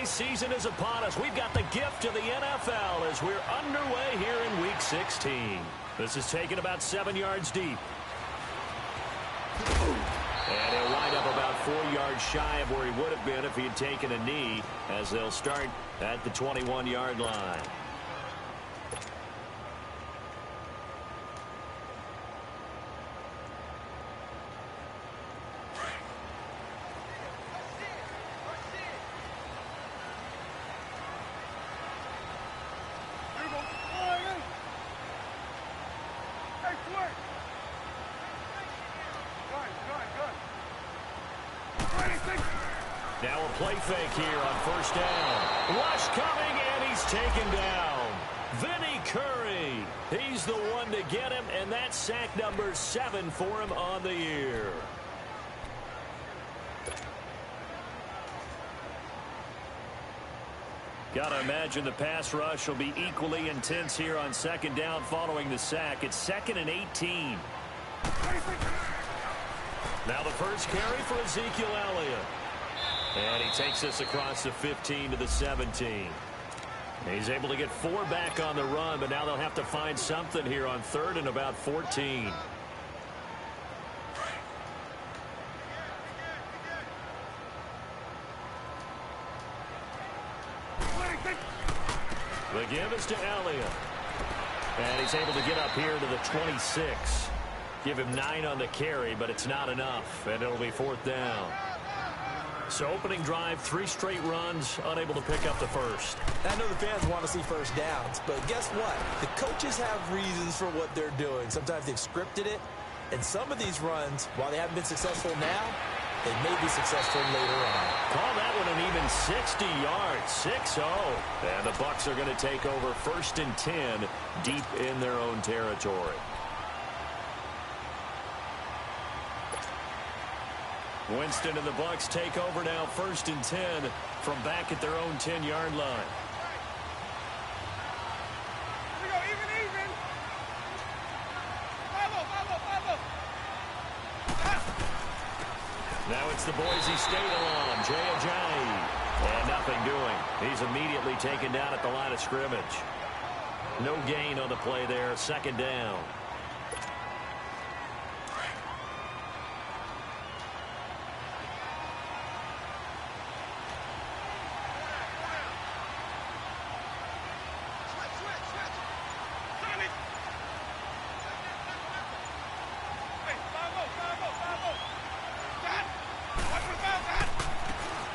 season is upon us. We've got the gift of the NFL as we're underway here in Week 16. This is taken about 7 yards deep. And he'll wind up about 4 yards shy of where he would have been if he had taken a knee, as they'll start at the 21-yard line. Now a play fake here on first down. Rush coming, and he's taken down. Vinny Curry. He's the one to get him, and that's sack number 7 for him on the year. Got to imagine the pass rush will be equally intense here on second down following the sack. It's 2nd and 18. Now the first carry for Ezekiel Elliott. And he takes this across the 15 to the 17. He's able to get 4 back on the run, but now they'll have to find something here on 3rd and about 14. The give is to Elliott. And he's able to get up here to the 26. Give him 9 on the carry, but it's not enough, and it'll be 4th down. So opening drive, 3 straight runs, unable to pick up the first. I know the fans want to see first downs, but guess what? The coaches have reasons for what they're doing. Sometimes they've scripted it, and some of these runs, while they haven't been successful now, they may be successful later on. Call that one an even 60 yards, 6-0. And the Bucs are going to take over 1st and 10 deep in their own territory. Winston and the Bucs take over now 1st and 10 from back at their own 10-yard line. Here we go, even. Follow. Now it's the Boise State alum, Jay Ajayi. And nothing doing. He's immediately taken down at the line of scrimmage. No gain on the play there, 2nd down.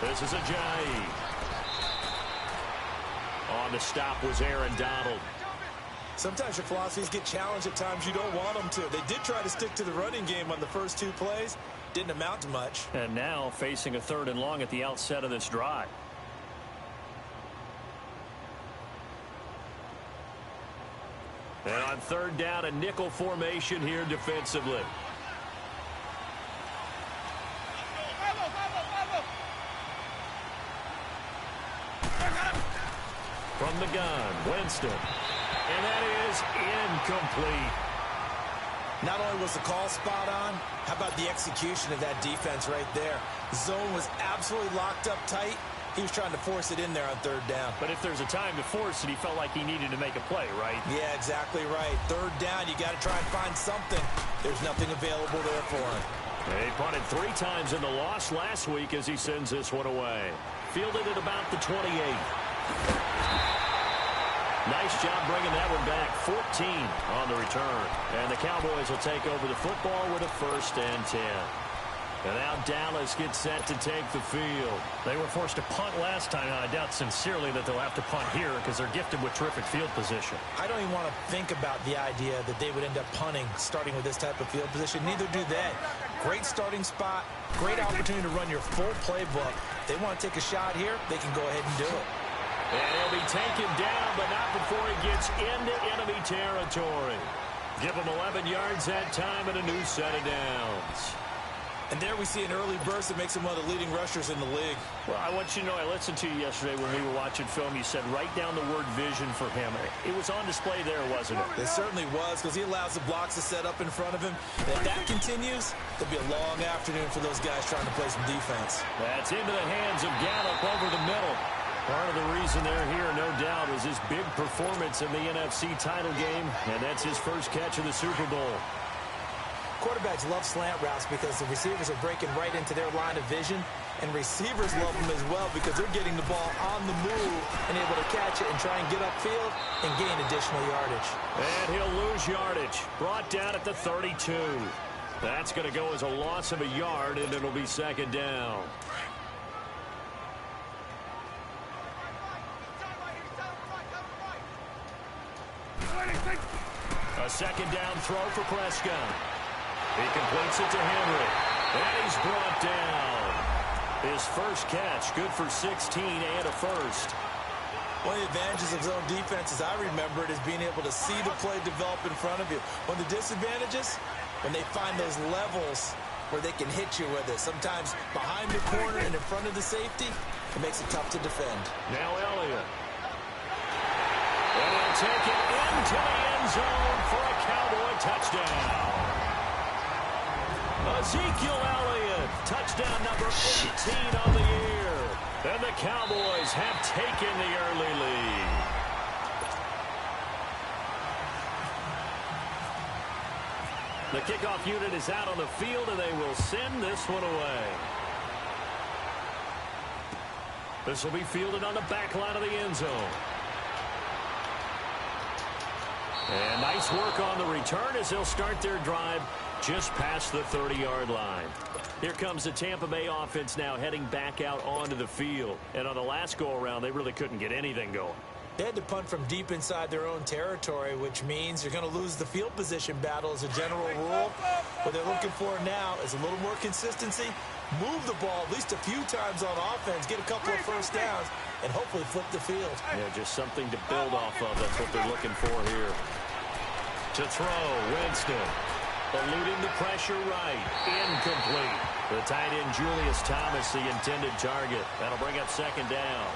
This is Ajayi. On the stop was Aaron Donald. Sometimes your philosophies get challenged at times you don't want them to. They did try to stick to the running game on the first 2 plays. Didn't amount to much. And now facing a 3rd and long at the outset of this drive. And on 3rd down, a nickel formation here defensively. From the gun, Winston. And that is incomplete. Not only was the call spot on, how about the execution of that defense right there? Zone was absolutely locked up tight. He was trying to force it in there on 3rd down. But if there's a time to force it, he felt like he needed to make a play, right? Yeah, exactly right. 3rd down, you got to try and find something. There's nothing available there for him. He punted 3 times in the loss last week as he sends this one away. Fielded at about the 28. Nice job bringing that one back. 14 on the return. And the Cowboys will take over the football with a 1st and 10. And now Dallas gets set to take the field. They were forced to punt last time, and I doubt sincerely that they'll have to punt here because they're gifted with terrific field position. I don't even want to think about the idea that they would end up punting starting with this type of field position. Neither do they. Great starting spot, great opportunity to run your full playbook. If they want to take a shot here, they can go ahead and do it. And he'll be taken down, but not before he gets into enemy territory. Give him 11 yards that time and a new set of downs. And there we see an early burst that makes him one of the leading rushers in the league. Well, I want you to know, I listened to you yesterday when we were watching film. You said write down the word vision for him. It was on display there, wasn't it? It certainly was, because he allows the blocks to set up in front of him. And if that continues, it'll be a long afternoon for those guys trying to play some defense. That's into the hands of Gallup over the middle. Part of the reason they're here, no doubt, was his big performance in the NFC title game, and that's his first catch of the Super Bowl. Quarterbacks love slant routes because the receivers are breaking right into their line of vision, and receivers love them as well because they're getting the ball on the move and able to catch it and try and get upfield and gain additional yardage. And he'll lose yardage. Brought down at the 32. That's going to go as a loss of a yard, and it'll be second down. A second down throw for Prescott. He completes it to Henry. And he's brought down. His first catch, good for 16 and a first. One of the advantages of zone defense, as I remember it, is being able to see the play develop in front of you. One of the disadvantages, when they find those levels where they can hit you with it. Sometimes behind the corner and in front of the safety, it makes it tough to defend. Now Elliott. And he'll take it into the end zone for a Cowboy touchdown. Ezekiel Elliott, touchdown number 18 on the year. And the Cowboys have taken the early lead. The kickoff unit is out on the field, and they will send this one away. This will be fielded on the back line of the end zone. And nice work on the return as they'll start their drive just past the 30-yard line. Here comes the Tampa Bay offense now heading back out onto the field. And on the last go-around, they really couldn't get anything going. They had to punt from deep inside their own territory, which means you're going to lose the field position battle as a general rule. What they're looking for now is a little more consistency, move the ball at least a few times on offense, get a couple of first downs, and hopefully flip the field. Yeah, just something to build off of. That's what they're looking for here. To throw, Winston. Eluding the pressure right. Incomplete. The tight end, Julius Thomas, the intended target. That'll bring up second down.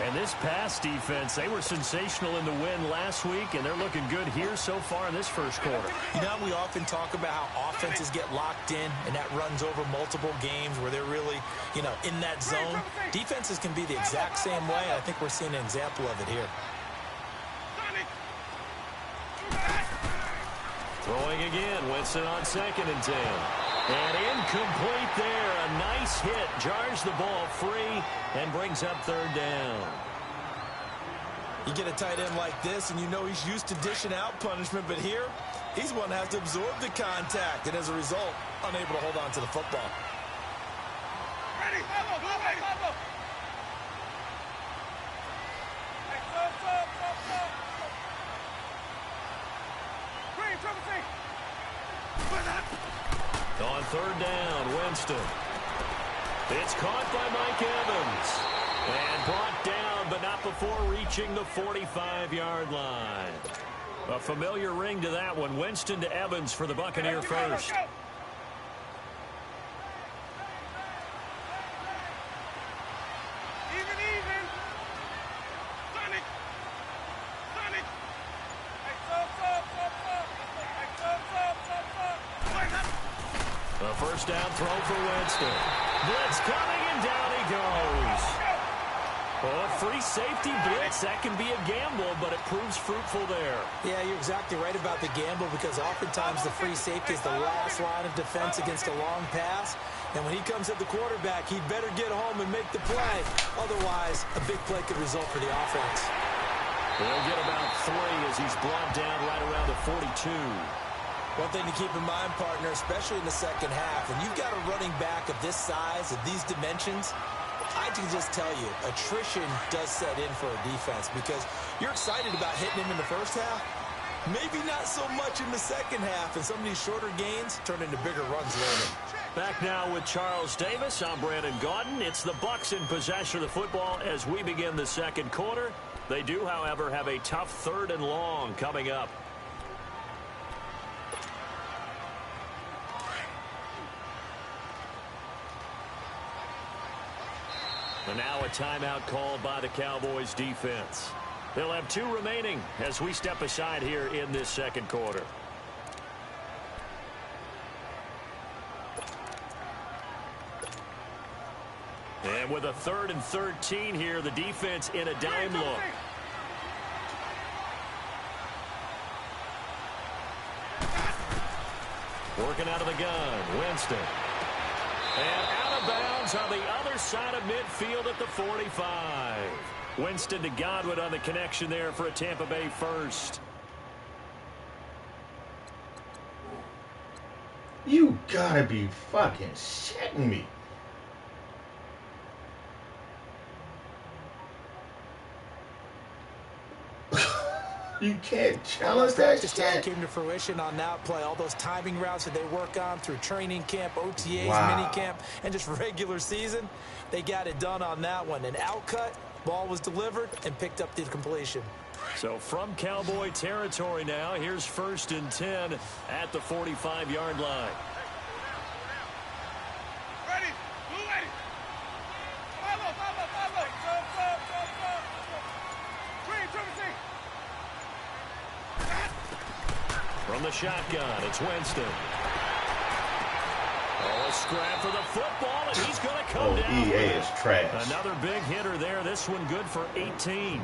And this pass defense, they were sensational in the win last week, and they're looking good here so far in this first quarter. You know, we often talk about how offenses get locked in, and that runs over multiple games where they're really, you know, in that zone. Defenses can be the exact same way, and I think we're seeing an example of it here. Throwing again, Winston on 2nd and 10. And incomplete there. A nice hit. Jars the ball free and brings up third down. You get a tight end like this, and you know he's used to dishing out punishment, but here, he's one that has to absorb the contact, and as a result, unable to hold on to the football. Ready, on third down, Winston. It's caught by Mike Evans. And brought down, but not before reaching the 45-yard line. A familiar ring to that one. Winston to Evans for the Buccaneer first. A first down throw for Winston. Blitz coming, and down he goes. Well, a free safety blitz, that can be a gamble, but it proves fruitful there. Yeah, you're exactly right about the gamble because oftentimes the free safety is the last line of defense against a long pass. And when he comes at the quarterback, he'd better get home and make the play. Otherwise, a big play could result for the offense. They'll get about 3 as he's brought down right around the 42. One thing to keep in mind, partner, especially in the second half, when you've got a running back of this size, of these dimensions, I can just tell you, attrition does set in for a defense because you're excited about hitting him in the first half. Maybe not so much in the second half, and some of these shorter gains turn into bigger runs later. Back now with Charles Davis. I'm Brandon Gaudin. It's the Bucs in possession of the football as we begin the second quarter. They do, however, have a tough 3rd and long coming up. And now a timeout called by the Cowboys defense. They'll have 2 remaining as we step aside here in this second quarter. And with a 3rd and 13 here, the defense in a dime look. Working out of the gun, Winston. And out of bounds on the other side of midfield at the 45. Winston to Godwin on the connection there for a Tampa Bay first. You gotta be fucking shitting me. You can't challenge that Practice shit. time came to fruition on that play. All those timing routes that they work on through training camp, OTAs, mini camp, and just regular season, they got it done on that one. An outcut, ball was delivered, and picked up the completion. So from Cowboy territory now, here's 1st and 10 at the 45-yard line. Ready? Blue ready. Follow. Green, Trinity. From the shotgun, it's Winston. Oh, a scrap for the football, and he's going to come down. EA is trash. Another big hitter there. This one good for 18.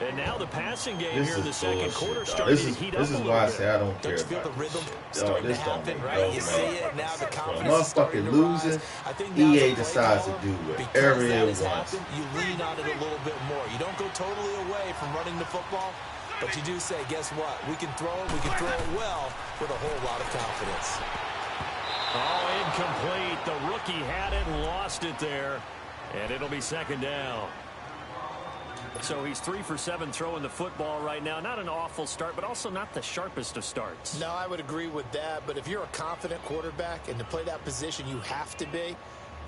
And now the passing game here in the second quarter starting to heat up a little bit. This is why I say I don't care Don't you feel about the rhythm this starting to shit. happen, right? You see it now, the confidence When is starting motherfucking to rise. losing, I think EA decides to do whatever it wants. You lean on it a little bit more. You don't go totally away from running the football, but you do say, guess what? We can throw it well with a whole lot of confidence. Oh, incomplete. The rookie had it and lost it there, and it'll be 2nd down. So he's 3 for 7 throwing the football right now. Not an awful start, but also not the sharpest of starts. No, I would agree with that. But if you're a confident quarterback and to play that position, you have to be.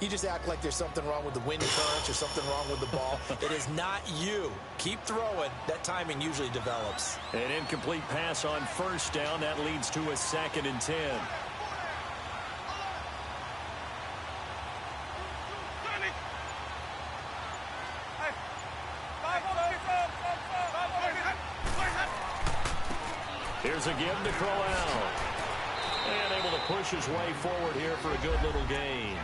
You just act like there's something wrong with the wind currents or something wrong with the ball. It is not you. Keep throwing. That timing usually develops. An incomplete pass on 1st down. That leads to a 2nd and 10. Here's a give to Crowell. And able to push his way forward here for a good little gain.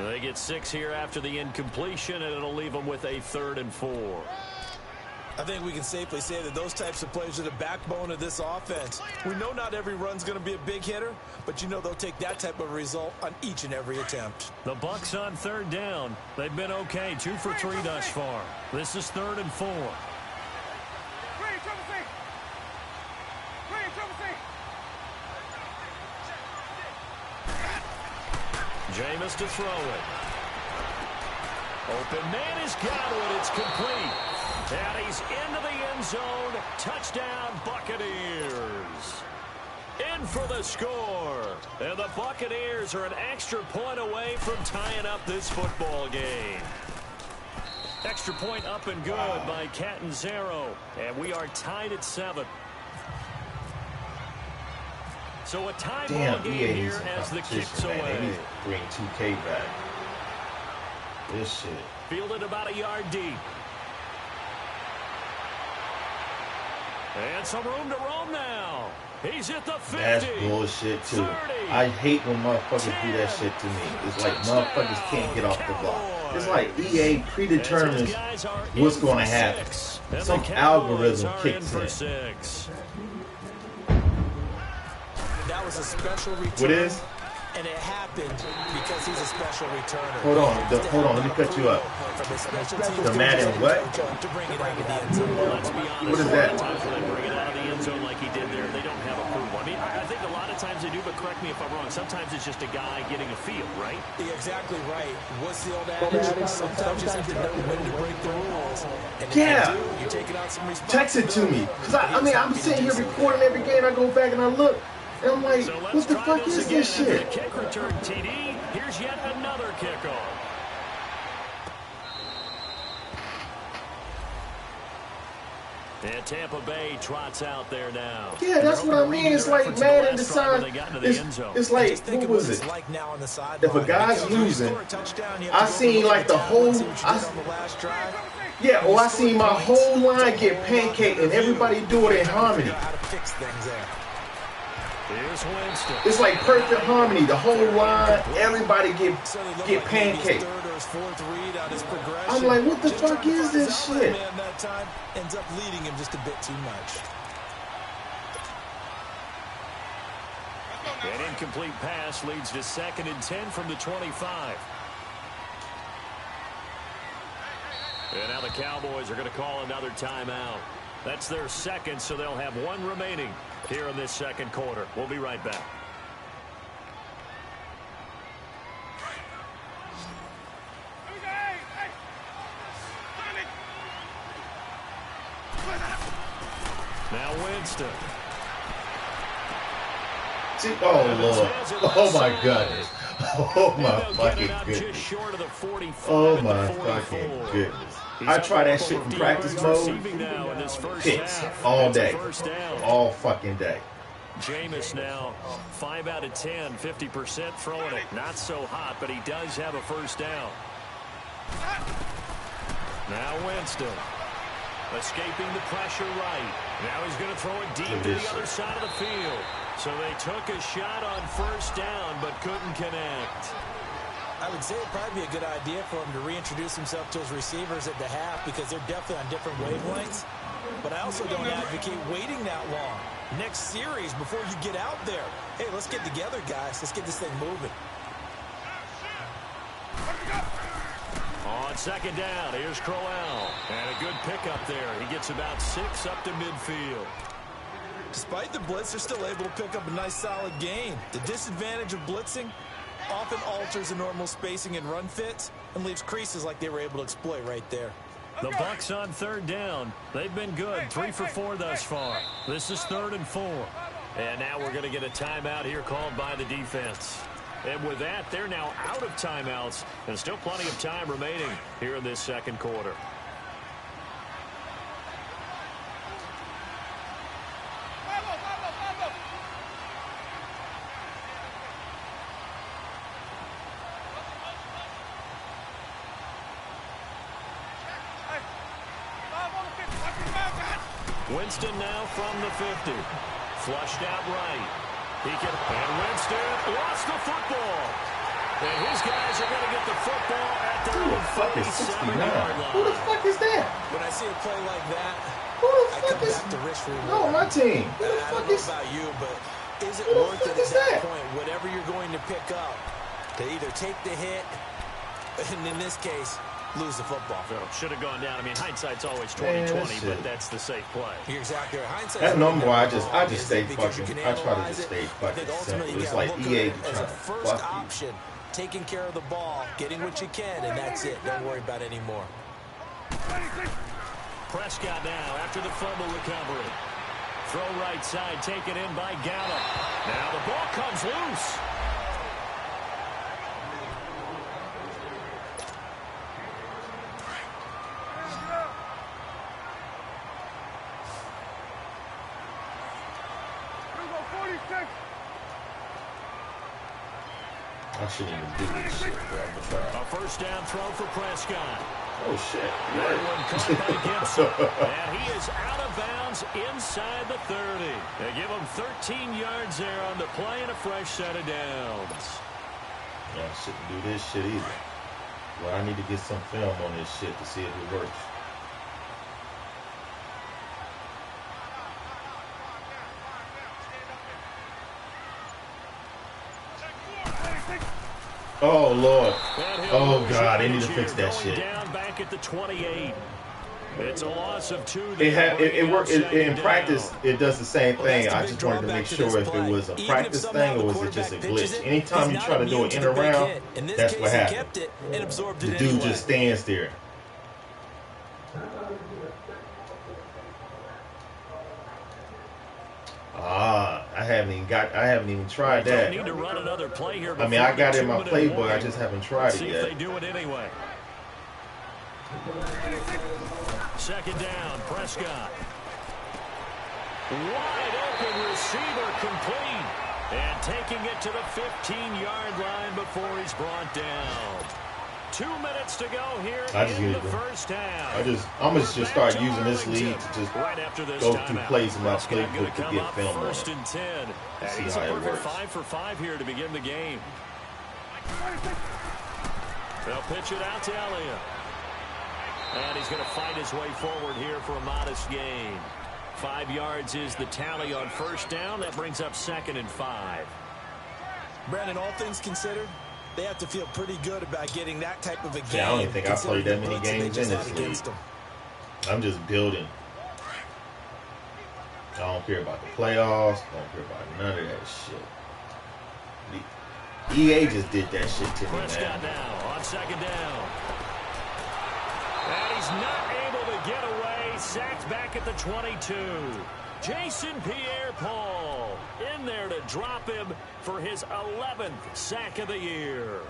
They get 6 here after the incompletion, and it'll leave them with a 3rd and 4. I think we can safely say that those types of plays are the backbone of this offense. We know not every run's going to be a big hitter, but you know they'll take that type of result on each and every attempt. The Bucs on 3rd down. They've been okay, 2 for 3 thus far. This is 3rd and 4. Jameis to throw it. Open man is Godwin. It's complete. And he's into the end zone. Touchdown, Buccaneers. In for the score. And the Buccaneers are an extra point away from tying up this football game. Extra point up and good by Catanzaro. And we are tied at 7. So a tie ball game here as the kick's away. They need to bring 2K back. This shit. Fielded about a yard deep. And some room to roam now. He's at the 50. That's bullshit, too. 30, I hate when motherfuckers do that shit to me. It's like motherfuckers can't get off the block. It's like EA predetermines what's going to happen. Some algorithm kicks in. 6. That was a special return. What is? And it happened because he's a special returner. Hold on, let me cut you up. The Madden what? To bring it out of the end zone. Let's be honest, What is a lot that? of times when they bring it out of the end zone like he did there, they don't have approval. I mean, I think a lot of times they do, but correct me if I'm wrong. Sometimes it's just a guy getting a feel, right? You're exactly right. What's the old adage? Sometimes you just have to know when to break the rules. And if Yeah. you do, you're taking out some Text responsibility. it to me. Because I'm sitting here recording every game. I go back and I look. And I'm like, So let's what the try fuck this is again this after shit? the kick return TD. Here's yet another kickoff. And Tampa Bay trots out there now. Yeah, that's what I mean. It's like Madden decides. It's like, Just think what of was it's it? like now on the sideline. If a guy's Because when you losing, score a touchdown, you have I to go seen look like at the that whole, and see what you did on the last drive. yeah, or I seen my whole line get pancaked and everybody do it in harmony. Figure out how to fix things there. Here's Winston. It's like perfect harmony. The whole line, everybody get pancaked. I'm like, what the fuck is this shit? That time ends up leading him just a bit too much. An incomplete pass leads to 2nd and 10 from the 25. And now the Cowboys are going to call another timeout. That's their second, so they'll have one remaining here in this second quarter. We'll be right back. Now Winston. See, oh, Lord. Oh, my goodness. Oh, my fucking goodness. Oh, my fucking goodness. I try that shit in practice mode. Picks all day. All fucking day. Jameis now 5 out of 10, 50% throwing it. Not so hot, but he does have a first down. Now Winston. Escaping the pressure right. Now he's going to throw it deep to the other side of the field. So they took a shot on first down, but couldn't connect. I would say it'd probably be a good idea for him to reintroduce himself to his receivers at the half because they're definitely on different wavelengths. But I also don't advocate waiting that long. Next series, before you get out there, hey, let's get together, guys. Let's get this thing moving. On second down, here's Crowell. And a good pickup there. He gets about 6 up to midfield. Despite the blitz, they're still able to pick up a nice, solid gain. The disadvantage of blitzing often alters the normal spacing and run fits and leaves creases like they were able to exploit right there. The Bucks on third down. They've been good. 3 for 4 thus far. This is 3rd and 4. And now we're going to get a timeout here called by the defense. And with that, they're now out of timeouts and still plenty of time remaining here in this second quarter. Winston now from the 50. Flushed out right. And Winston lost the football. And his guys are going to get the football at their own 47-yard line. Who the fuck is that? When I see a play like that, I come back to risk reward. No, my team. Who the fuck is I don't know about you, but is it worth it at that point, whatever you're going to pick up, to either take the hit, and in this case, lose the football? Should have gone down. I mean, hindsight's always 20/20, but that's the safe play. You're exactly right. Hindsight's that number, I just stay fucking. I try to just stay fucking simple. It's like EA trying to first option, taking care of the ball, getting what you can, and that's it. Don't worry about it anymore. Prescott now after the fumble recovery. Throw right side, taken in by Gallup. Now the ball comes loose. I shouldn't even do this shit, bro. A first down throw for Prescott. Oh, shit. That one caught by Gibson. And he is out of bounds inside the 30. They give him 13 yards there on the play and a fresh set of downs. Yeah, I shouldn't do this shit either. Well, I need to get some film on this shit to see if it works. Oh, Lord. Oh, God. They need to fix that shit. Down back at the 28. It's a loss of 2. It worked in practice. It does the same thing. I just wanted to make sure if it was a practice thing or was it just a glitch. Anytime you try to do it in and around, that's what happens. The dude just stands there. I haven't even tried that. Need to run another play here. I mean, I got it in my playbook. I just haven't tried it yet. They do it anyway. Second down, Prescott. Wide open receiver complete. And taking it to the 15-yard line before he's brought down. 2 minutes to go here in the first half. I'm gonna just start using this lead to just go through plays in my playbook to get film on first and 10. And see he's how a it perfect works. 5 for 5 here to begin the game. They'll pitch it out to Elliott. And he's going to fight his way forward here for a modest gain. 5 yards is the tally on first down. That brings up 2nd and 5. Brandon, all things considered, they have to feel pretty good about getting that type of a game. Yeah, I don't even think I played that many games in this league. I'm just building. I don't care about the playoffs. I don't care about none of that shit. EA just did that shit to me, Prescott man. now on 2nd down. And he's not able to get away. Sacked back at the 22. Jason Pierre-Paul in there to drop him for his 11th sack of the year.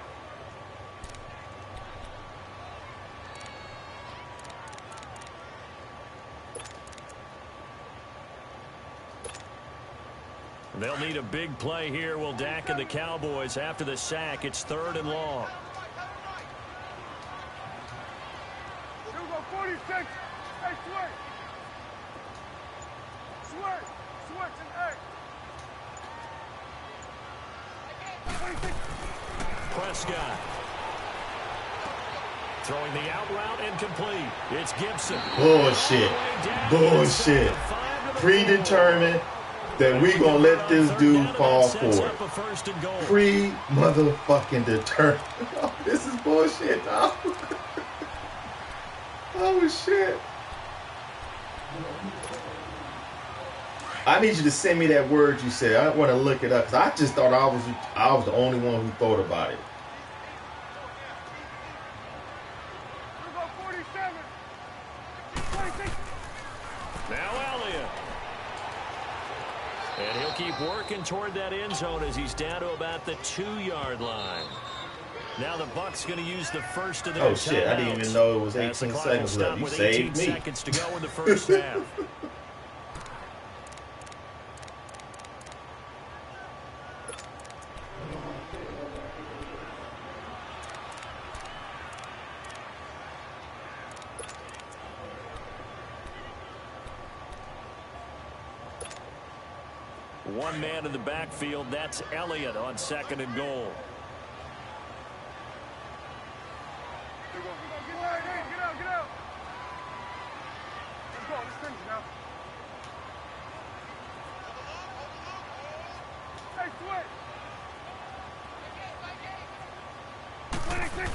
They'll need a big play here. Will Dak and the Cowboys after the sack. It's 3rd and long. Here we go, 46. Hey, switch. Switch and hey. 26. Prescott. Throwing the out route incomplete. It's Gibson. Bullshit. Predetermined that we gonna let this dude fall forward. Pre-motherfucking determined. This is bullshit, dog. Oh, shit. I need you to send me that word you said. I want to look it up because I just thought I was the only one who thought about it. Here we go, 47. 26. Now Elliott. And he'll keep working toward that end zone as he's down to about the 2-yard line. Now the Bucs going to use the first of their Oh shit! I didn't even know it was 18 seconds left. You saved me. 18 seconds to go in the first half. One man in the backfield. That's Elliott on 2nd and goal. Get out. Let's go, let's finish now. Hey, switch. 26.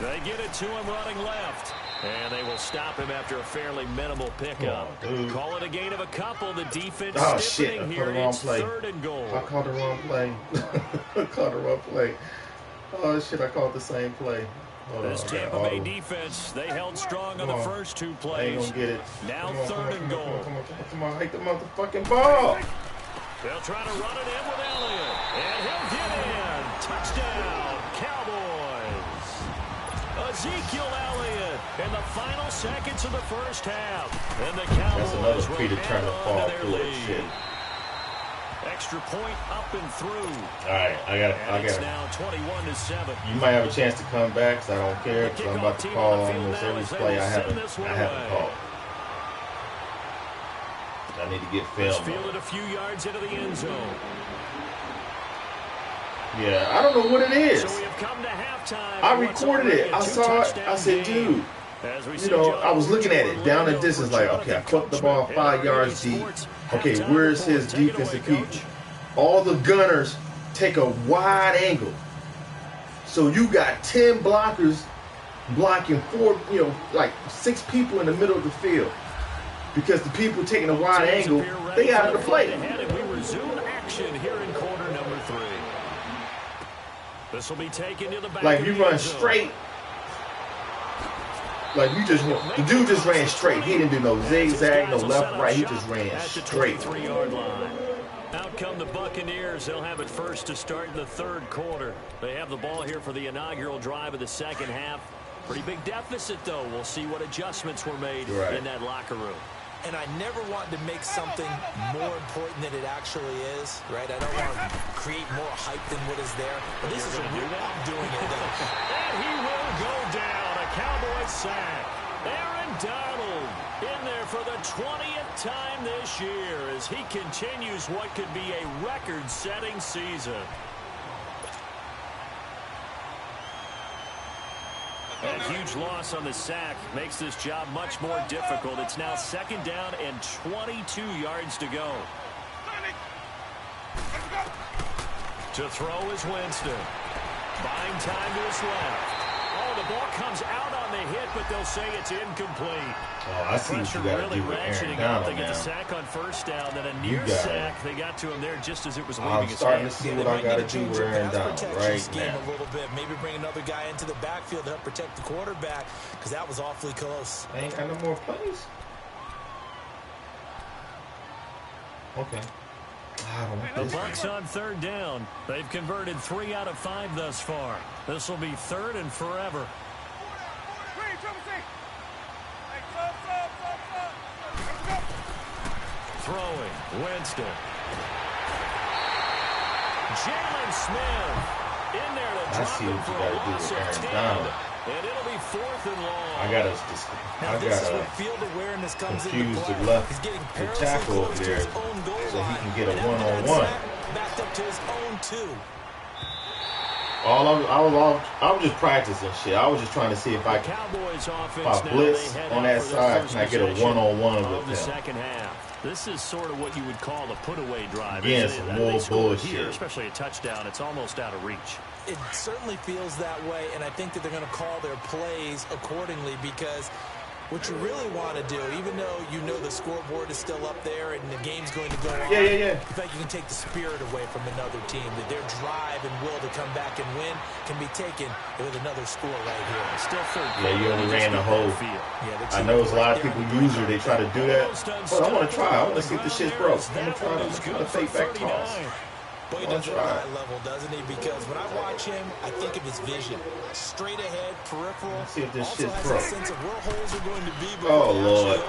They get it to him running left. And they will stop him after a fairly minimal pickup. Call it a gain of a couple. The defense stiffening here. It's 3rd and goal. I called the wrong play. Oh shit! I called the same play. This Tampa Bay defense, they held strong on the first 2 plays. I ain't gonna get it. Now 3rd and goal. Come on, hit the motherfucking ball. They'll try to run it in with Elliott. And he'll get in. Touchdown, Cowboys. Ezekiel Elliott in the final seconds of the first half. And the Cowboys That's another predetermined fall through shit. Extra point up and through. All right, I got It's it. now 21-7. You might have a chance to come back, because I don't care, because I'm about to call almost every play I haven't called. I need to get film. Fielded a few yards into the end zone. Yeah, I don't know what it is. So we have come to halftime. I recorded it. I saw it. I said, dude. You know, I was looking at it down the distance, like, okay, I caught the ball 5 yards deep. Okay, where's his defensive people? All the gunners take a wide angle. So you got 10 blockers blocking 4, like 6 people in the middle of the field. Because the people taking a wide angle, they out of the play. We resume action here in quarter number 3. This will be taken to the back. Like you run straight. Like the dude just ran straight. He didn't do no zigzag, no left, right. He just ran straight. 23-yard line. Out come the Buccaneers. They'll have it first to start in the 3rd quarter. They have the ball here for the inaugural drive of the 2nd half. Pretty big deficit, though. We'll see what adjustments were made in that locker room. And I never want to make something more important than it actually is, right? I don't want to create more hype than what is there. But this is a real I'm doing it, though. And he will go down. A Cowboy sack. Aaron Donald in there for the 20th time this year as he continues what could be a record-setting season. A huge loss on the sack makes this job much more difficult. It's now 2nd down and 22 yards to go. To throw is Winston. Buying time to his left. Oh, the ball comes out on the hit, but they'll say it's incomplete. Oh, I see what you got to do with Aaron Donald They get the sack on 1st down, then a near sack. They got to him there just as it was leaving his starting hands. to see what I got to do with Aaron Donald right now. A little bit. Maybe bring another guy into the backfield to help protect the quarterback because that was awfully close. They ain't got no more plays. Okay. The Bucs on 3rd down. They've converted 3 out of 5 thus far. This will be 3rd and forever. Throwing, Winston. Jalen Smith in there to drop him for a loss of 10. And it'll be 4th and long. I gotta confuse the left tackle over there so he can get a one-on-one. Backed up to his own 2. I was just practicing shit. I was just trying to see if I blitz on that side, can I get a one-on-one with him? Second half. This is sort of what you would call the put-away drive. Again, some more bullshit. Here, especially a touchdown, it's almost out of reach. It certainly feels that way, and I think that they're going to call their plays accordingly because what you really want to do, even though you know the scoreboard is still up there and the game's going to go on, in fact, you can take the spirit away from another team, that their drive and will to come back and win can be taken with another score right here. Still 3rd. Yeah, you only ran the whole field. I know there's a lot of people usually they try to do that, but I want to try. I want to see if this shit's broke. I'm going to try to fake back toss. But he does it at a high level, doesn't he? Because when I watch him, I think of his vision. Straight ahead, peripheral. Let's see if this also shit's has broke. a sense of where holes are going to be. Oh, Lord.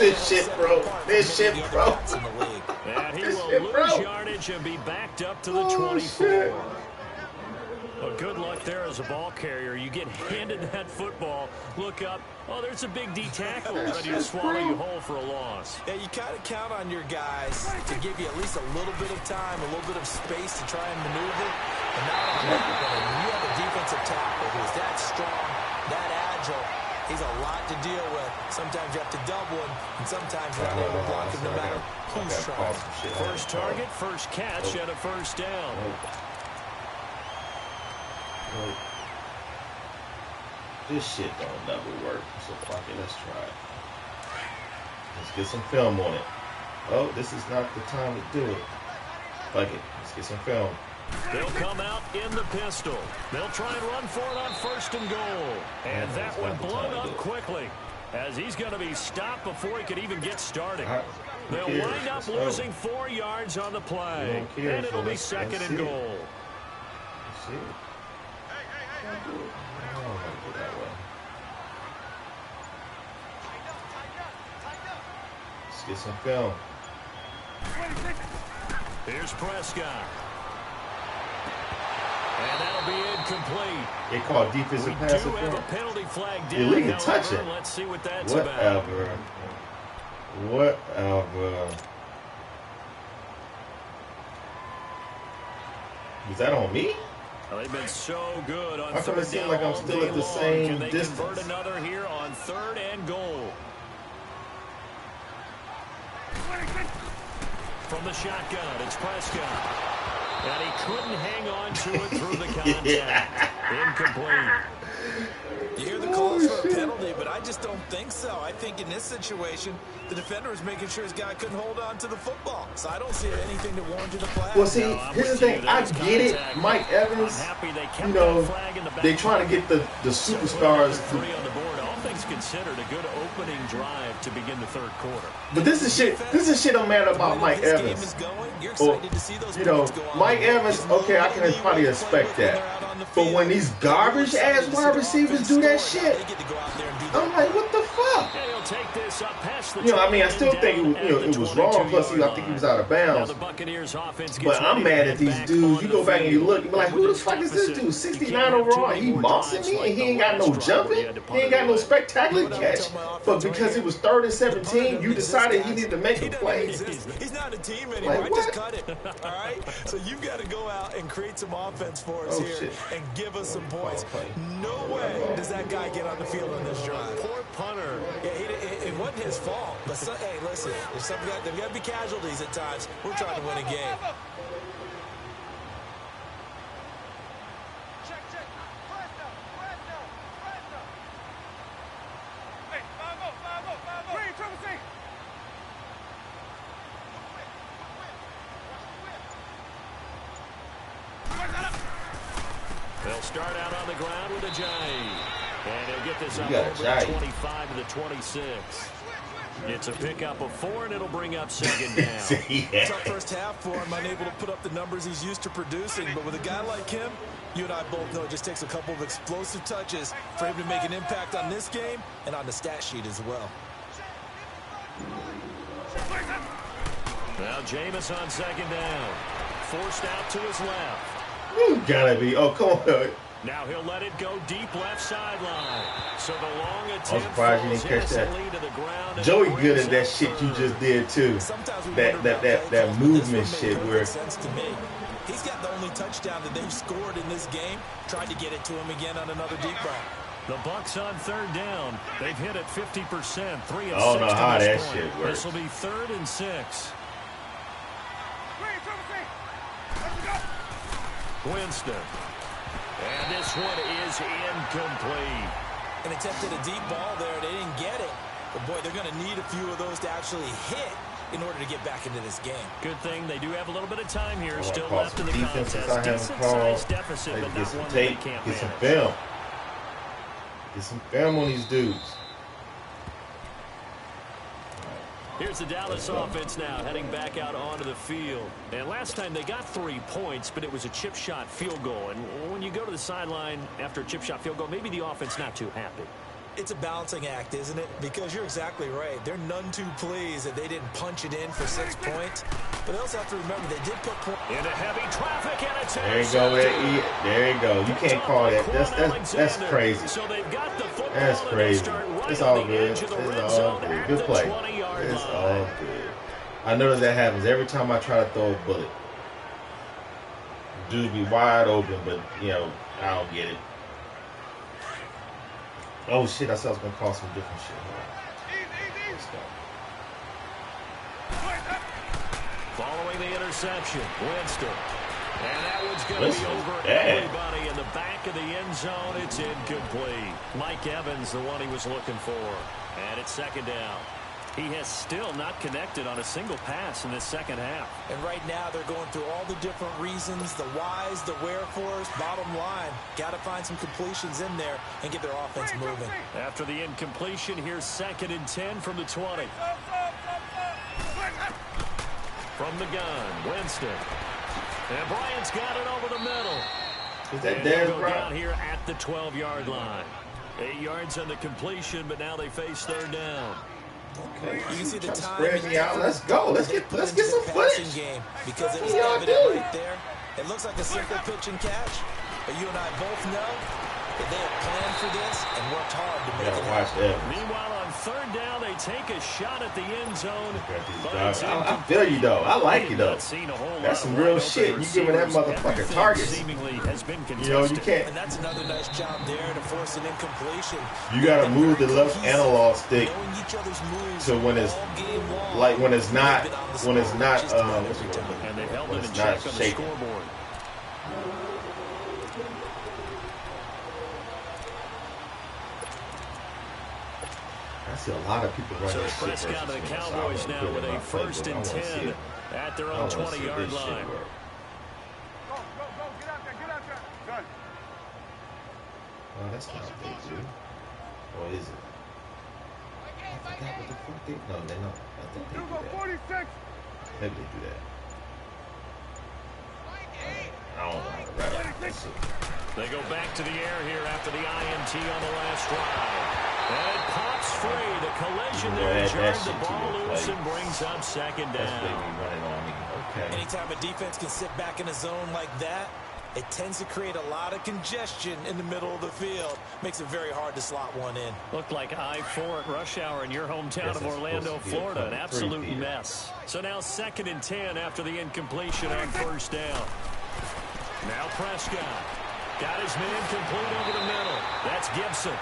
This shit broke. This shit broke. And he will lose yardage and be backed up to the 24. Shit. Well, good luck there as a ball carrier. You get handed that football, look up, oh, there's a big D tackle ready to swallow you whole for a loss. Yeah, you kind of count on your guys to give you at least a little bit of time, a little bit of space to try and maneuver. And not on that one. When you have a defensive tackle who's that strong, that agile, he's a lot to deal with. Sometimes you have to double him, and sometimes you have to block him no matter who's trying. First target, first catch at a 1st down. This shit don't never work, so fuck it, let's try it. Let's get some film on it. Oh, this is not the time to do it. Fuck it, let's get some film. They'll come out in the pistol. They'll try and run for it on 1st and goal. And that one blown up quickly as he's going to be stopped before he could even get started. They'll wind up losing 4 yards on the play. And it'll be 2nd and goal. Let's see. I don't want to go that way. Let's get some film. Here's Prescott. And that'll be incomplete. They call defensive pass We do have a penalty flag down. Illegal touch it. Let's see what that's about. Whatever. Is that on me? Well, they've been so good on I 3rd seem down like I'm still at the same Can they distance. convert another here on 3rd and goal? From the shotgun, it's Prescott. And he couldn't hang on to it through the contact. Incomplete. You hear the calls for a penalty, but I just don't think so. I think in this situation, the defender is making sure his guy couldn't hold on to the football. So I don't see anything to warrant you the flag. Well, see, here's the thing. I get it. Mike Evans, you know, they trying to get the superstars. Considered a good opening drive to begin the 3rd quarter. But this is shit I'm mad about Mike Evans. Or, you know, Mike Evans, okay, I can probably expect that. But when these garbage ass wide receivers do that shit, I'm like, what the fuck? Yeah, he'll take this up past the I mean, I still think it was wrong. Plus, I think he was out of bounds. But I'm mad at these dudes. You go back and you look, you be like, who the fuck is this dude? 69 overall, and he mossing me, and he ain't got no jumping. He ain't got no spectacular catch. But because it was 3rd and 17, you decided he needed to make a play. He's not a team anymore. I just cut it. All right? So you've got to go out and create some offense for us here and give us some points. No way does that guy get on the field on this drive. Poor punter. Yeah, it wasn't his fault. But hey, listen, there's got to be casualties at times. We're trying to win a game. They'll start out on the ground with a J. And he'll get this up over the 25 to the 26. It's a pickup of 4, and it'll bring up 2nd down. Tough first half for him, unable to put up the numbers he's used to producing. But with a guy like him, you and I both know it just takes a couple of explosive touches for him to make an impact on this game and on the stat sheet as well. Now Jameis on 2nd down. Forced out to his left. You gotta be. Oh, come on. Now he'll let it go deep left sideline. So the long attempt. I'm surprised you didn't catch that. Joey good at that shit you just did too. That movement shit where. He's got the only touchdown that they've scored in this game. Tried to get it to him again on another deep ball. The Bucs on 3rd down. They've hit it 50%. 3 and 6. I don't know how that shit works. This will be 3rd and 6. Winston. And this one is incomplete. And attempted a deep ball there. They didn't get it. But, boy, they're going to need a few of those to actually hit in order to get back into this game. Good thing they do have a little bit of time here. Still left in the contest. Decent-sized deficit, but get not some one tape, they can't get some manage. film. Get some film on these dudes. Here's the Dallas offense now heading back out onto the field. And last time they got 3 points, but it was a chip shot field goal. And when you go to the sideline after a chip shot field goal, maybe the offense not too happy. It's a balancing act, isn't it? Because you're exactly right. They're none too pleased that they didn't punch it in for 6 points. But they also have to remember they did put points. Into heavy traffic, and it's there you go, Eddie. There you go. You can't call that. That's crazy. So they've got the football. That's crazy. Right it's all good. It's all good. Good play. It's all good. I notice that happens every time I try to throw a bullet. Dudes be wide open, but I don't get it. Oh shit! I said I was gonna call some different shit. Let's go. Following the interception, Winston. And that one's going to be over everybody in the back of the end zone. It's incomplete. Mike Evans, the one he was looking for. And it's 2nd down. He has still not connected on a single pass in this 2nd half. And right now they're going through all the different reasons, the whys, the wherefores. Bottom line, got to find some completions in there and get their offense moving. After the incompletion, here's 2nd and 10 from the 20. From the gun, Winston. And Bryant's got it over the middle. Is that Dez Bryant? Down here at the 12-yard line. 8 yards on the completion, but now they face 3rd down. Okay. You can see the time. Spread me out. Let's go. Let's get some footage. Game because it was evident right there. It looks like a simple pitch and catch, but you and I both know that they have planned for this and worked hard to make it happen. Meanwhile, on 3rd down, they take a shot at the end zone. I feel you though. I like you though. That's some real shit. You giving that motherfucker targets. You can't. And that's another nice job there to force an incompletion. You gotta move the left analog stick so when it's like when it's not what's it called? And they held it in check on the scoreboard. I see a lot of people running so Prescott and the Cowboys now with a 1st and 10 at their own 20-yard line. Go, get out there. Good. Oh, that's not big, dude. Or is it? I forgot what the fuck they... No, they don't. I think they do that. 46. Maybe they do that. I don't know how to wrap it. They go back to the air here after the INT on the last drive. And it pops free. The collision there turned the ball loose and brings up second down. Okay. Anytime a defense can sit back in a zone like that, it tends to create a lot of congestion in the middle of the field. Makes it very hard to slot one in. Looked like I-4 at rush hour in your hometown of Orlando, Florida. An absolute mess. So now 2nd and 10 after the incompletion on first down. Now Prescott. Got his man complete over the middle. That's Gibson.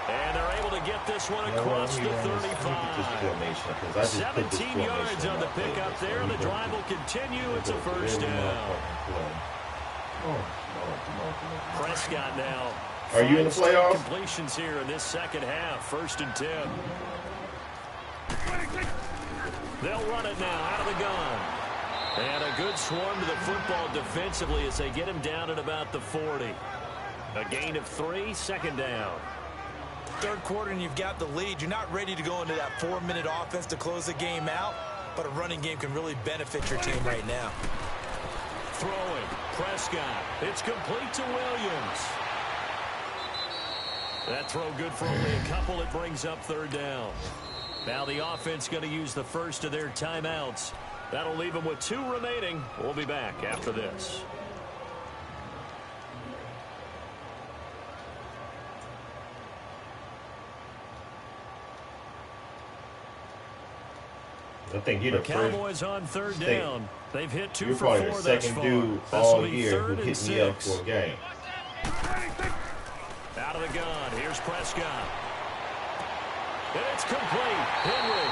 And they're able to get this one across the 35. 17 yards on the pickup there. The drive will continue. It's a first down. Prescott now. Are you in the playoffs? Completions here in this second half. 1st and 10. They'll run it now out of the gun. And a good swarm to the football defensively as they get him down at about the 40. A gain of 3, 2nd down. 3rd quarter and you've got the lead. You're not ready to go into that 4-minute offense to close the game out, but a running game can really benefit your team right now. Throwing, Prescott. It's complete to Williams. That throw good for only a couple. It brings up 3rd down. Now the offense going to use the first of their timeouts. That'll leave them with 2 remaining. We'll be back after this. I think you're the Cowboys on 3rd down. They've hit 2 for 4 the thus second far. dude all year who hit me up for a game. Out of the gun. Here's Prescott. And it's complete. Henry.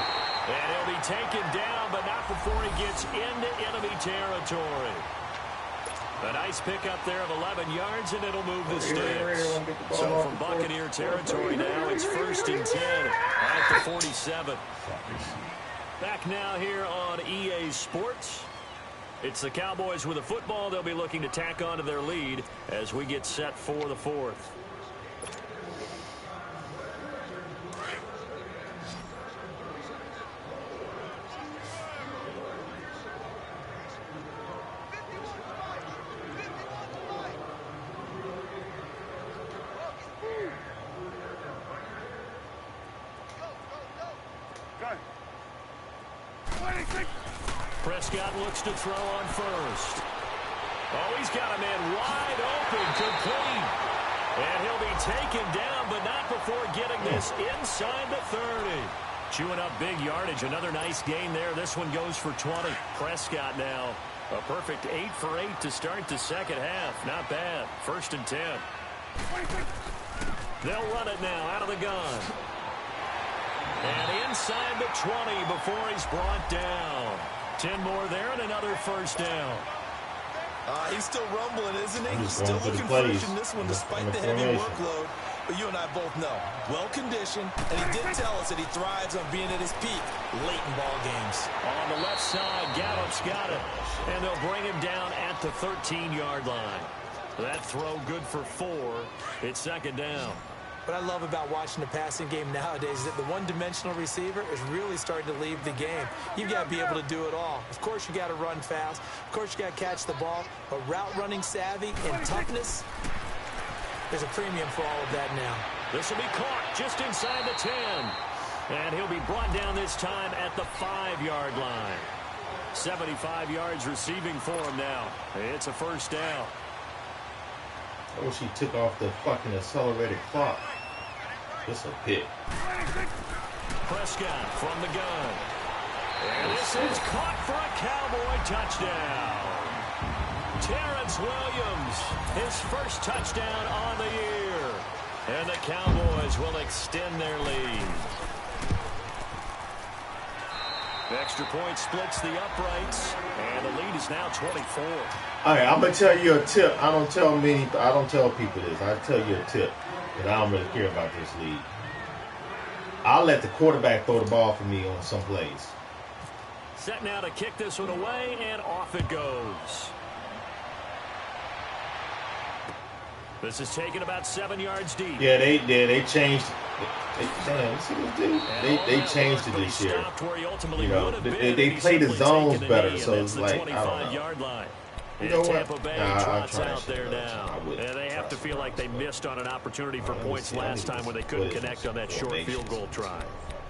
And he'll be taken down, but not before he gets into enemy territory. A nice pickup there of 11 yards, and it'll move the sticks. So from Buccaneer territory now, it's 1st and 10 at the 47. Back now here on EA Sports. It's the Cowboys with the football. They'll be looking to tack onto their lead as we get set for the 4th. Prescott looks to throw on first. Oh, he's got a man wide open, complete. And he'll be taken down, but not before getting this inside the 30. Chewing up big yardage. Another nice gain there. This one goes for 20. Prescott now. A perfect 8 for 8 to start the second half. Not bad. 1st and 10. They'll run it now out of the gun. And inside the 20 before he's brought down. 10 more there and another 1st down. He's still rumbling, isn't he? He's still looking fresh in this one despite the heavy workload. But you and I both know, well-conditioned, and he did tell us that he thrives on being at his peak late in ball games. On the left side, Gallup's got it. And they'll bring him down at the 13-yard line. That throw good for 4. It's 2nd down. What I love about watching the passing game nowadays is that the one-dimensional receiver is really starting to leave the game. You've got to be able to do it all. Of course, you got to run fast. Of course, you got to catch the ball. But route running savvy and toughness, there's a premium for all of that now. This will be caught just inside the 10. And he'll be brought down this time at the 5-yard line. 75 yards receiving for him now. It's a 1st down. I wish he took off the fucking accelerated clock. It's a pick. Prescott from the gun. And this is caught for a Cowboy touchdown. Terrence Williams, his first touchdown on the year. And the Cowboys will extend their lead. The extra point splits the uprights, and the lead is now 24. All right, I'm gonna tell you a tip. I don't tell people this. I tell you a tip, and I don't really care about this league. I'll let the quarterback throw the ball for me on some plays. Set now to kick this one away, and off it goes. This is taken about 7 yards deep. Yeah, they changed. They changed it this year. You know, they play the zones better, so it's like, I don't know. You know what? Tampa Bay trots out there now. And they have to feel like they missed on an opportunity for points last time when they couldn't connect on that short field goal try.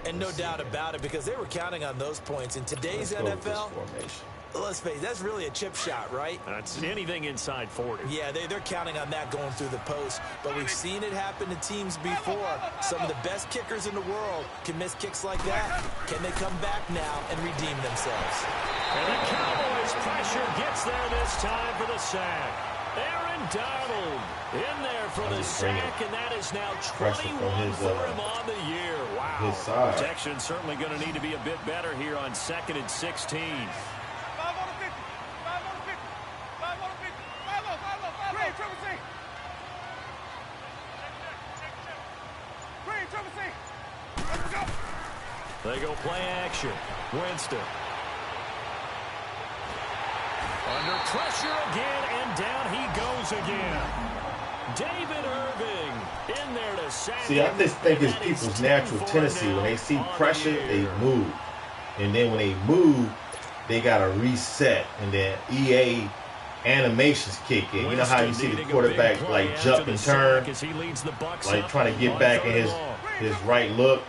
And no doubt about it, because they were counting on those points. In today's NFL, let's face it, that's really a chip shot, right? That's anything inside 40. Yeah, they're counting on that going through the post. But we've seen it happen to teams before. Some of the best kickers in the world can miss kicks like that. Can they come back now and redeem themselves? And the Cowboys' pressure gets there this time for the sack. Aaron Donald in there for the sack, and that is now 21 for him on the year. Wow. Protection certainly going to need to be a bit better here on 2nd and 16. 5 on the 50. 5 on the 50. 5 on the 50. 5 Green, Trevor C. Green, Trevor C. Let's go. They go play action. Winston. Under pressure again, and down he goes again. David Irving in there to sack. See, I just think it's people's natural tendency. When they see pressure, they move. And then when they move, they got to reset. And then EA animations kick in. You know how you see the quarterback like jump and turn? Like trying to get back in his right look.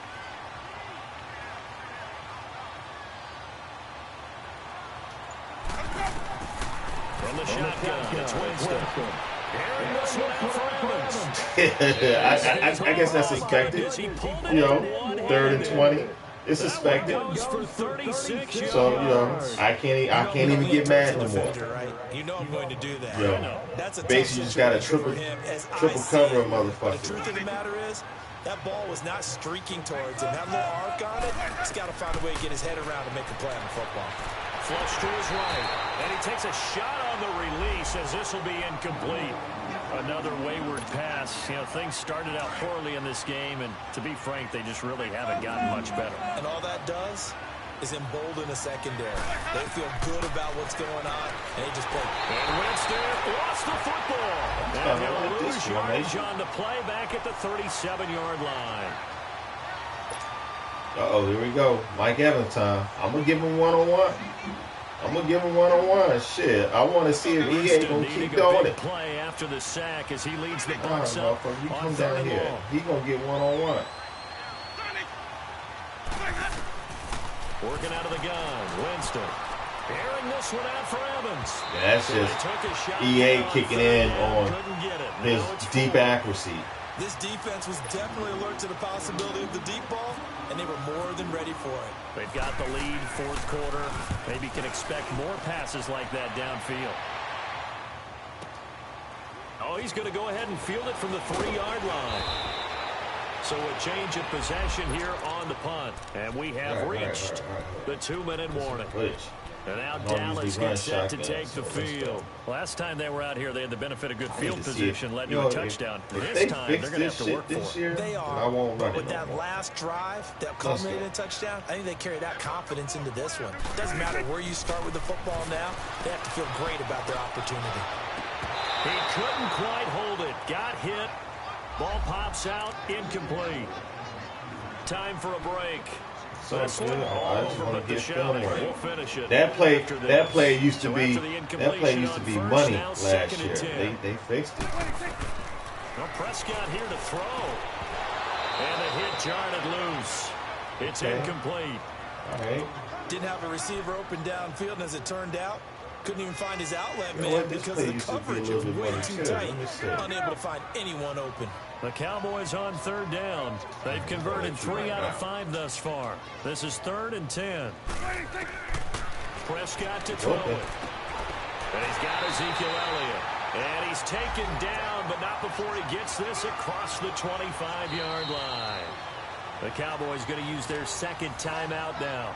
From the shotgun, it's Winston. I guess that's expected. You know, 3rd and 20. It's expected. So, you know, I can't even get mad no more. You know I'm going to do that. You know, basically just got a triple cover, motherfucker. The truth of the matter is, that ball was not streaking towards him. That little arc on it, he's got to find a way to get his head around and make a play on the football. Flush to his right, and he takes a shot on the release as this will be incomplete. Another wayward pass. You know, things started out poorly in this game, and to be frank, they just really haven't gotten much better. And all that does is embolden a secondary. They feel good about what's going on, and they just play. And Winston lost the football. And he'll lose yardage on the play back at the 37-yard line. Uh-oh, here we go. Mike Evans time. I'm going to give him one-on-one. I'm going to give him one-on-one. Shit, I want to see if EA going to keep doing it. Play after the sack as he leads the Bucs up. You come down here. He going to get one-on-one. Working out of the gun. Winston. Airing this one out for Evans. Yeah, that's just EA kicking in on his deep accuracy. This defense was definitely alert to the possibility of the deep ball, and they were more than ready for it. They've got the lead, 4th quarter. Maybe can expect more passes like that downfield. Oh, he's going to go ahead and field it from the 3-yard line. So a change of possession here on the punt. And we have reached the 2-minute warning. And now Dallas gets set to take the field. Last time they were out here, they had the benefit of good field position, led to a touchdown. This time, they're going to have to work for it. They are. But with that last drive that culminated in a touchdown, I think they carry that confidence into this one. It doesn't matter where you start with the football now. They have to feel great about their opportunity. He couldn't quite hold it. Got hit. Ball pops out. Incomplete. Time for a break. So good. I just want to get film right. We'll finish it. That play used to be money last year. They fixed it. Well, Prescott here to throw. And the hit jarred it loose. It's incomplete. All right. Didn't have a receiver open downfield, and as it turned out, couldn't even find his outlet man because the coverage was way too tight. Unable to find anyone open. The Cowboys on 3rd down. They've converted 3 out of 5 thus far. This is 3rd and 10. Prescott to throw it. And he's got Ezekiel Elliott. And he's taken down, but not before he gets this across the 25-yard line. The Cowboys going to use their 2nd timeout now,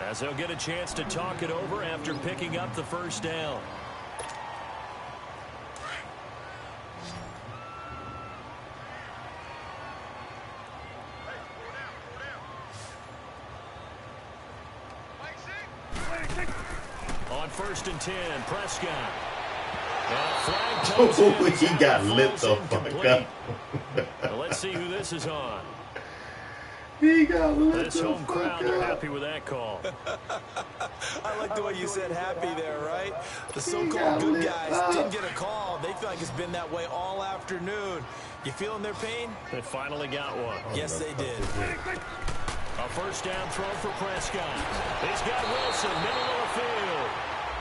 as they'll get a chance to talk it over after picking up the 1st down. On 1st and 10, Prescott. He got lit the fuck up. Let's see who this is on. He got lit. This home crowd are happy with that call. I like the way you said happy there, right? The so-called good guys didn't get a call. They feel like it's been that way all afternoon. You feeling their pain? They finally got one. Yes, they did. A first down throw for Prescott. He's got Wilson, middle of the field.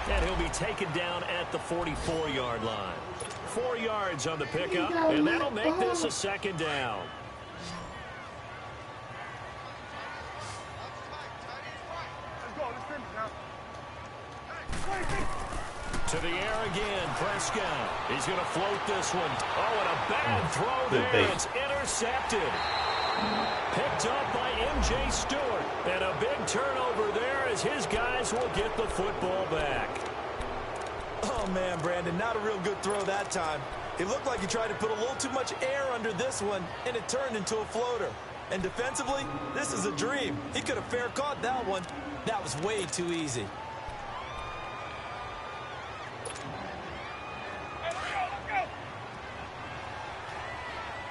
And he'll be taken down at the 44-yard line. 4 yards on the pickup, and that'll make this a second down. To the air again, Prescott. He's going to float this one. Oh, and a bad throw there. It's intercepted. Picked up by M.J. Stewart. And a big turnover there as his guys will get the football back. Oh, man, Brandon, not a real good throw that time. It looked like he tried to put a little too much air under this one, and it turned into a floater. And defensively, this is a dream. He could have fair caught that one. That was way too easy.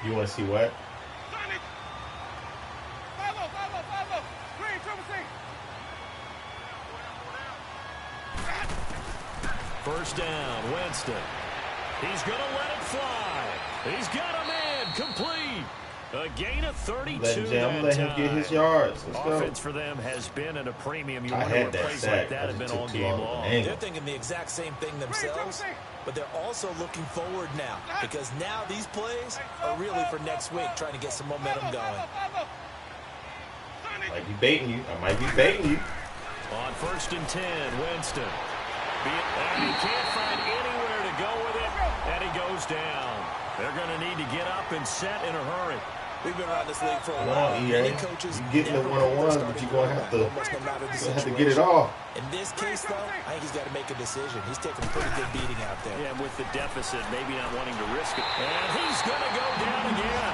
You want to see what? First down, Winston. He's going to let it fly. He's got a man complete. A gain of 32 Let him get his yards. Let's Offense go. for them has been at a premium. You I wonder had what that plays sack. like that have been all game long. They're thinking the exact same thing themselves, but they're also looking forward now because now these plays are really for next week, trying to get some momentum going. Might be baiting you. I might be baiting you. On 1st and 10, Winston. And he can't find anywhere to go with it, and he goes down. They're going to need to get up and set in a hurry. We've been around this league for a while. EA. You're getting the one-on-ones, but you're going to have to get it all. In this case, though, I think he's got to make a decision. He's taking a pretty good beating out there. Yeah, and with the deficit, maybe not wanting to risk it. And he's going to go down again.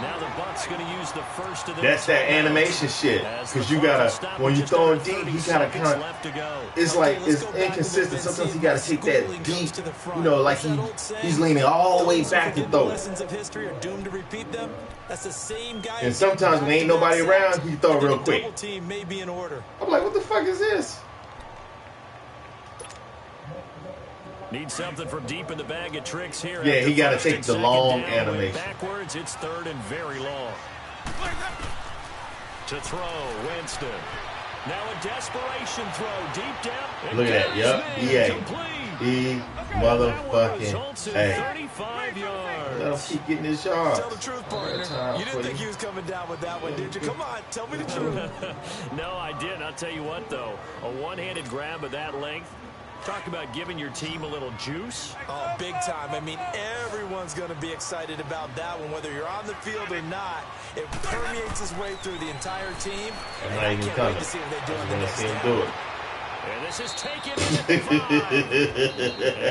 Now the Bucs going to use the first of the. That's that animation shit. Because you gotta, when you throwing deep, you gotta kind of. It's like it's inconsistent. Sometimes you gotta take that deep. You know, like he's leaning all the way back to throw. Lessons of history are doomed to repeat them. That's the same guy. And sometimes when ain't nobody around, he throw real quick. Double team may be in order. I'm like, what the fuck is this? Need something from deep in the bag of tricks here. Yeah, he got to take the long animation. Backwards, it's 3rd and very long. To throw, Winston. Now a desperation throw deep down. Look at that. Yep. He motherfucking. Hey. 35 yards. Let him keep getting his yards. Tell the truth, partner. You didn't think he was coming down with that one, did you? Come on, tell me the truth. No, I didn't. I'll tell you what, though. A one-handed grab of that length. Talk about giving your team a little juice. Oh, big time. I mean, everyone's going to be excited about that one, whether you're on the field or not. It permeates its way through the entire team. I'm not even coming. To see what they do I'm in the going to next see him down. do it. And this is taken in at the 5.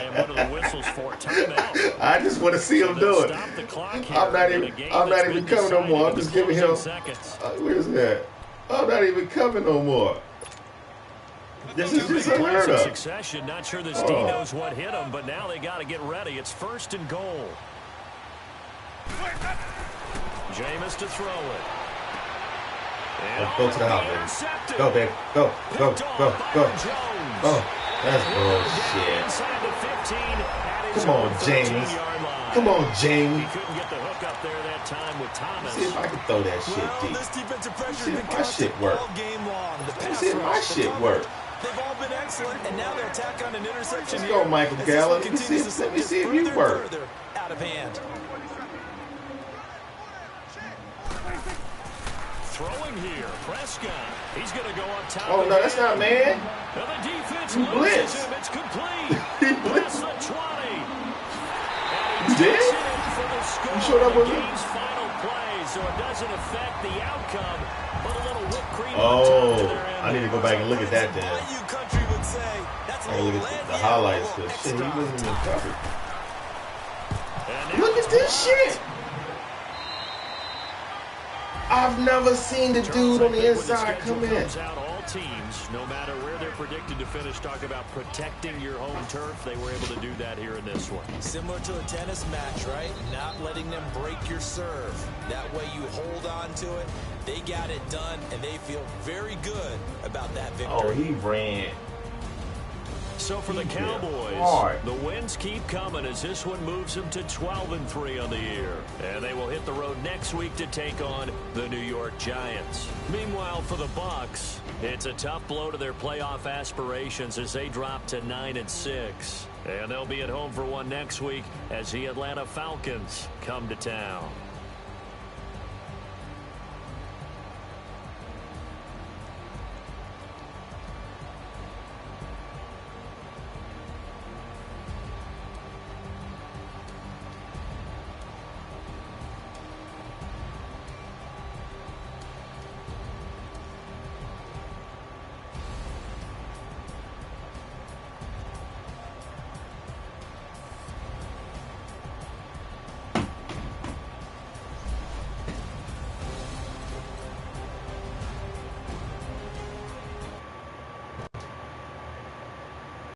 And what are the whistles for? Timeout. I just want to see him do it. Stop the clock here. I'm not even coming no more. I'm just giving him. Where's that? I'm not even coming no more. This is just unheard of. Succession. Not sure this D knows what hit him, but now they got to get ready. It's 1st and goal. Jameis to throw it. Let's go to the house, baby. Go, baby. Go. Oh, that's bullshit. Come on, Jameis. Come on, Jamie. He couldn't get the hook up there that time with Thomas. See if I can throw that shit deep. This defensive pressure See has if been my shit work. all game long. See if my shit work. They've all been excellent, and now they'll tack on an interception. Let's go, Michael Gallup. Let me see if you work. Out of hand. Throwing here, Prescott. He's going to go up top. Oh, no, that's not man. And the defense He blitzed. him. It's complete. He blitzed. That's the 20. You did? You showed up with me? Game's final play, so it doesn't affect the outcome, but a little whipped cream on Oh, top of their end. I need to go back and look at that then. You country would say that's I look at the highlights because shit, he wasn't even covered. Look at this shit. I've never seen the dude on the inside come in. teams, no matter where they're predicted to finish, talk about protecting your home turf. They were able to do that here in this one. Similar to a tennis match, right? Not letting them break your serve. That way you hold on to it. They got it done, and they feel very good about that victory. Oh, he ran. So for the Cowboys, the wins keep coming as this one moves them to 12-3 on the year. And they will hit the road next week to take on the New York Giants. Meanwhile, for the Bucs, it's a tough blow to their playoff aspirations as they drop to 9-6. And they'll be at home for one next week as the Atlanta Falcons come to town.